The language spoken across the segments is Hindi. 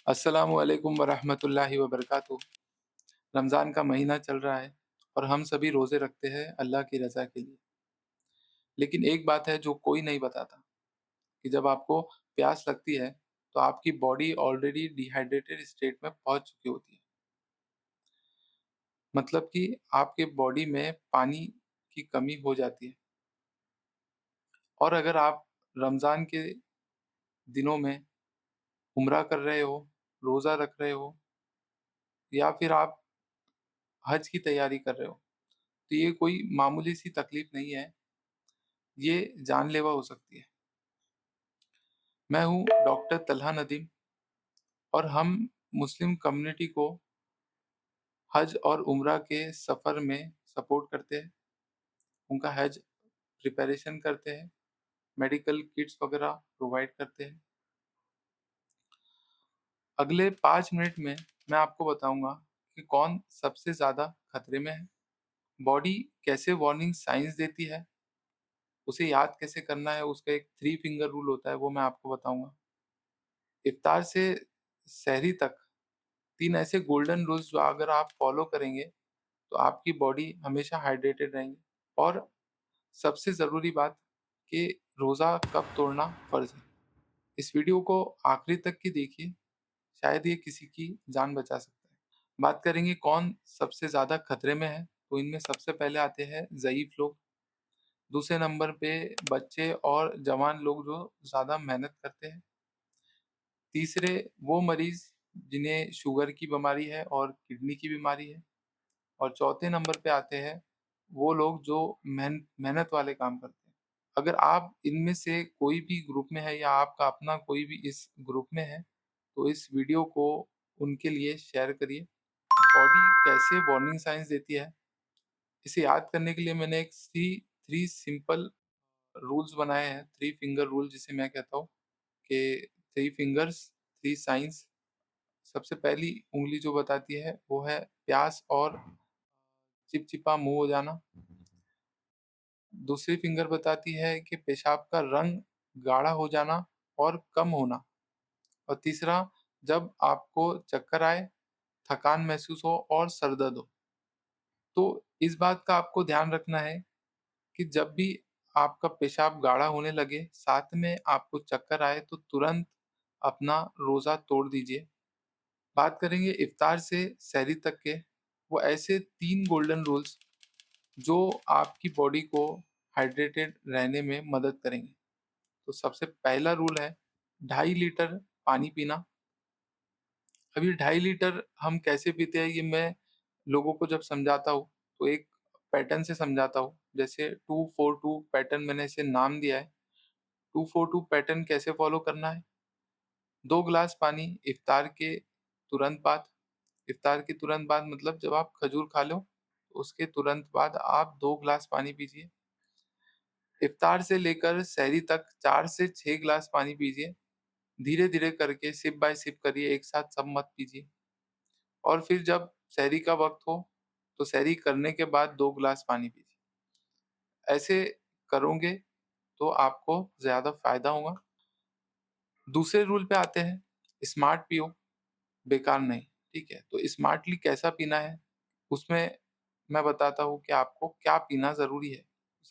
अस्सलामु अलैकुम वरहमतुल्लाहि वबरकातुहू। रमज़ान का महीना चल रहा है और हम सभी रोज़े रखते हैं अल्लाह की रज़ा के लिए। लेकिन एक बात है जो कोई नहीं बताता कि जब आपको प्यास लगती है, तो आपकी बॉडी ऑलरेडी डिहाइड्रेटेड स्टेट में पहुँच चुकी होती है। मतलब कि आपके बॉडी में पानी की कमी हो जाती है और अगर आप रमज़ान के दिनों में उम्रा कर रहे हो, रोज़ा रख रहे हो या फिर आप हज की तैयारी कर रहे हो, तो ये कोई मामूली सी तकलीफ़ नहीं है, ये जानलेवा हो सकती है। मैं हूँ डॉक्टर तलहा नदीम और हम मुस्लिम कम्युनिटी को हज और उम्रा के सफ़र में सपोर्ट करते हैं, उनका हज प्रिपरेशन करते हैं, मेडिकल किट्स वगैरह प्रोवाइड करते हैं। अगले 5 मिनट में मैं आपको बताऊँगा कि कौन सबसे ज़्यादा खतरे में है, बॉडी कैसे वार्निंग साइंस देती है, उसे याद कैसे करना है, उसका एक 3 फिंगर रूल होता है, वो मैं आपको बताऊँगा। इफ्तार से सहरी तक 3 ऐसे गोल्डन रूल्स जो अगर आप फॉलो करेंगे, तो आपकी बॉडी हमेशा हाइड्रेटेड रहेंगी और सबसे ज़रूरी बात कि रोज़ा कब तोड़ना फ़र्ज़ है। इस वीडियो को आखिरी तक की देखिए, शायद ये किसी की जान बचा सकता है। बात करेंगे कौन सबसे ज़्यादा खतरे में है, तो इनमें सबसे पहले आते हैं ज़ईफ़ लोग, दूसरे नंबर पे बच्चे और जवान लोग जो ज़्यादा मेहनत करते हैं, तीसरे वो मरीज़ जिन्हें शुगर की बीमारी है और किडनी की बीमारी है और चौथे नंबर पे आते हैं वो लोग जो मेहनत वाले काम करते हैं। अगर आप इनमें से कोई भी ग्रुप में है या आपका अपना कोई भी इस ग्रुप में है, तो इस वीडियो को उनके लिए शेयर करिए। बॉडी कैसे वार्निंग साइंस देती है, इसे याद करने के लिए मैंने एक 3 सिंपल रूल्स बनाए हैं, 3 फिंगर रूल जिसे मैं कहता हूँ कि 3 फिंगर्स 3 साइंस। सबसे पहली उँगली जो बताती है वो है प्यास और चिपचिपा मुँह हो जाना। दूसरी फिंगर बताती है कि पेशाब का रंग गाढ़ा हो जाना और कम होना। और तीसरा, जब आपको चक्कर आए, थकान महसूस हो और सर दर्द हो। तो इस बात का आपको ध्यान रखना है कि जब भी आपका पेशाब गाढ़ा होने लगे, साथ में आपको चक्कर आए तो तुरंत अपना रोज़ा तोड़ दीजिए। बात करेंगे इफ्तार से सहरी तक के, वो ऐसे 3 गोल्डन रूल्स जो आपकी बॉडी को हाइड्रेटेड रहने में मदद करेंगे। तो सबसे पहला रूल है 2.5 लीटर पानी पीना। अभी 2.5 लीटर हम कैसे पीते हैं ये मैं लोगों को जब समझाता हूँ, तो एक पैटर्न से समझाता हूँ। जैसे 2-4-2 पैटर्न मैंने इसे नाम दिया है। 2-4-2 पैटर्न कैसे फॉलो करना है? 2 ग्लास पानी इफ्तार के तुरंत बाद मतलब जब आप खजूर खा लो, उसके तुरंत बाद आप 2 ग्लास पानी पीजिए। इफ्तार से लेकर सहरी तक 4 से 6 ग्लास पानी पीजिए। धीरे-धीरे करके सिप बाय सिप करिए, एक साथ सब मत पीजिए। और फिर जब सहरी का वक़्त हो, तो सहरी करने के बाद 2 ग्लास पानी पीजिए। ऐसे करोगे तो आपको ज़्यादा फ़ायदा होगा। दूसरे रूल पे आते हैं, स्मार्ट पियो, बेकार नहीं, ठीक है? तो स्मार्टली कैसा पीना है, उसमें मैं बताता हूँ कि आपको क्या पीना ज़रूरी है।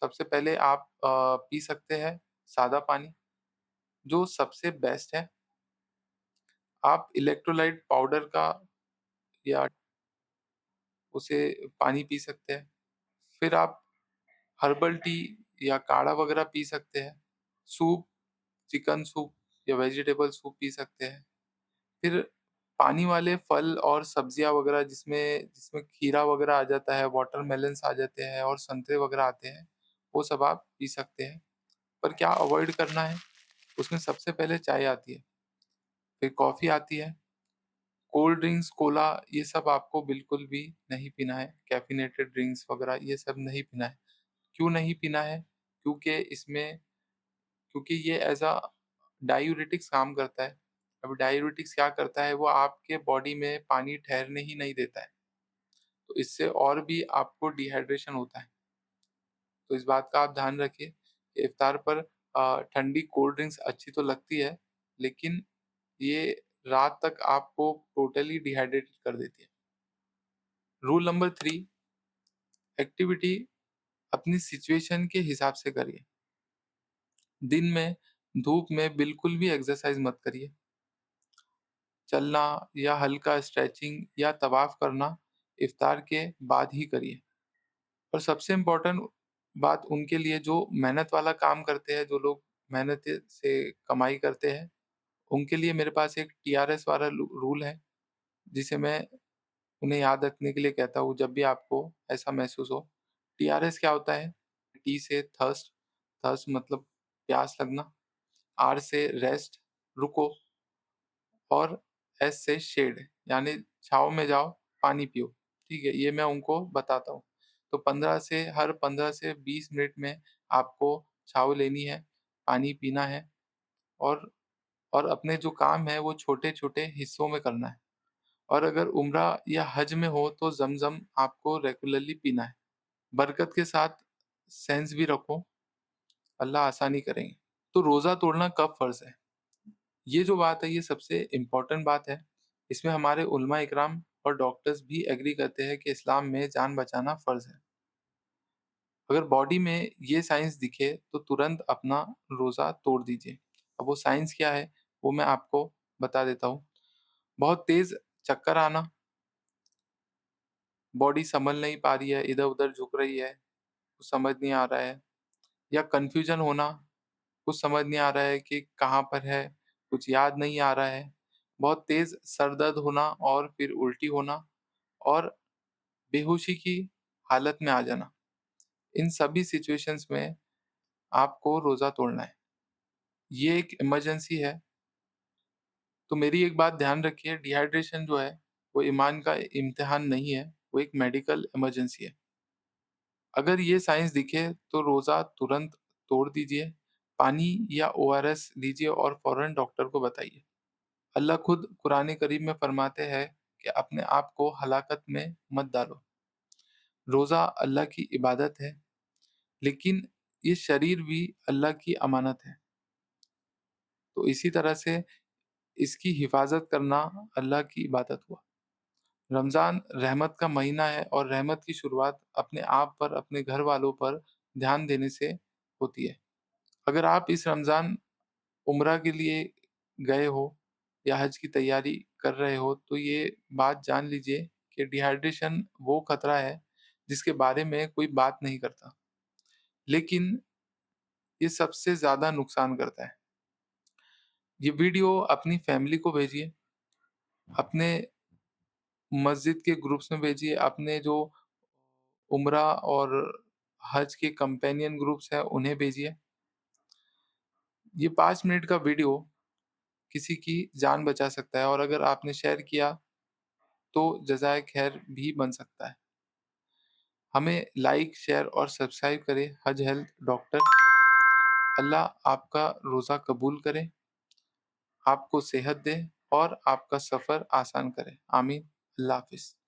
सबसे पहले आप पी सकते हैं सादा पानी, जो सबसे बेस्ट है। आप इलेक्ट्रोलाइट पाउडर का या उसे पानी पी सकते हैं। फिर आप हर्बल टी या काढ़ा वगैरह पी सकते हैं। सूप, चिकन सूप या वेजिटेबल सूप पी सकते हैं। फिर पानी वाले फल और सब्जियाँ वगैरह जिसमें जिसमें खीरा वगैरह आ जाता है, वाटरमेलन्स आ जाते हैं और संतरे वगैरह आते हैं, वो सब आप पी सकते हैं। पर क्या अवॉइड करना है? उसमें सबसे पहले चाय आती है, फिर कॉफ़ी आती है, कोल्ड ड्रिंक्स, कोला ये सब आपको बिल्कुल भी नहीं पीना है। कैफ़ीनेटेड ड्रिंक्स वगैरह ये सब नहीं पीना है। क्यों नहीं पीना है? क्योंकि इसमें क्योंकि ये एज़ अ डायूरेटिक्स काम करता है। अब डायूरेटिक्स क्या करता है, वो आपके बॉडी में पानी ठहरने ही नहीं देता है, तो इससे और भी आपको डिहाइड्रेशन होता है। तो इस बात का आप ध्यान रखिए कि इफ्तार पर ठंडी कोल्ड ड्रिंक्स अच्छी तो लगती है, लेकिन ये रात तक आपको टोटली डिहाइड्रेटेड कर देती है। रूल नंबर 3, एक्टिविटी अपनी सिचुएशन के हिसाब से करिए। दिन में धूप में बिल्कुल भी एक्सरसाइज मत करिए। चलना या हल्का स्ट्रेचिंग या तवाफ करना इफ्तार के बाद ही करिए। और सबसे इम्पोर्टेंट बात उनके लिए जो मेहनत वाला काम करते हैं, जो लोग मेहनत से कमाई करते हैं, उनके लिए मेरे पास एक टीआरएस वाला रूल है, जिसे मैं उन्हें याद रखने के लिए कहता हूँ जब भी आपको ऐसा महसूस हो। टीआरएस क्या होता है? टी से थर्स्ट, थर्स्ट मतलब प्यास लगना, आर से रेस्ट, रुको, और एस से शेड यानी छाँव में जाओ, पानी पियो। ठीक है? ये मैं उनको बताता हूँ। तो 15 से 20 मिनट में आपको छाँव लेनी है, पानी पीना है, और अपने जो काम है वो छोटे-छोटे हिस्सों में करना है। और अगर उम्रा या हज में हो तो ज़मज़म आपको रेगुलरली पीना है। बरकत के साथ सेंस भी रखो, अल्लाह आसानी करेंगे। तो रोज़ा तोड़ना कब फ़र्ज़ है? ये जो बात है ये सबसे इम्पोर्टेंट बात है। इसमें हमारे उलमा इकराम और डॉक्टर्स भी एग्री करते हैं कि इस्लाम में जान बचाना फ़र्ज़ है। अगर बॉडी में ये साइंस दिखे तो तुरंत अपना रोज़ा तोड़ दीजिए। अब वो साइंस क्या है वो मैं आपको बता देता हूँ। बहुत तेज़ चक्कर आना, बॉडी संभल नहीं पा रही है, इधर-उधर झुक रही है, कुछ समझ नहीं आ रहा है, या कन्फ्यूज़न होना, कुछ समझ नहीं आ रहा है कि कहाँ पर है, कुछ याद नहीं आ रहा है, बहुत तेज़ सर दर्द होना और फिर उल्टी होना और बेहोशी की हालत में आ जाना। इन सभी सिचुएशंस में आपको रोज़ा तोड़ना है। ये एक इमरजेंसी है, तो मेरी एक बात ध्यान रखिए, डिहाइड्रेशन जो है, वो ईमान का इम्तिहान नहीं है, वो एक मेडिकल इमरजेंसी है। अगर ये साइंस दिखे तो रोज़ा तुरंत तोड़ दीजिए, पानी या ओआरएस लीजिए और फ़ौरन डॉक्टर को बताइए। अल्लाह खुद कुरान करीम में फरमाते हैं कि अपने आप को हलाकत में मत डालो। रोज़ा अल्लाह की इबादत है, लेकिन ये शरीर भी अल्लाह की अमानत है। तो इसी तरह से इसकी हिफाज़त करना अल्लाह की इबादत हुआ। रमज़ान रहमत का महीना है और रहमत की शुरुआत अपने आप पर, अपने घर वालों पर ध्यान देने से होती है। अगर आप इस रमज़ान उम्रा के लिए गए हो या हज की तैयारी कर रहे हो, तो ये बात जान लीजिए कि डिहाइड्रेशन वो खतरा है जिसके बारे में कोई बात नहीं करता, लेकिन ये सबसे ज़्यादा नुकसान करता है। ये वीडियो अपनी फैमिली को भेजिए, अपने मस्जिद के ग्रुप्स में भेजिए, अपने जो उम्रा और हज के कंपेनियन ग्रुप्स हैं उन्हें भेजिए। ये 5 मिनट का वीडियो किसी की जान बचा सकता है, और अगर आपने शेयर किया तो जज़ाए खैर भी बन सकता है। हमें लाइक, शेयर और सब्सक्राइब करें हज हेल्थ डॉक्टर। अल्लाह आपका रोज़ा कबूल करे, आपको सेहत दे और आपका सफ़र आसान करे। आमीन। अल्लाह हाफ़िज़।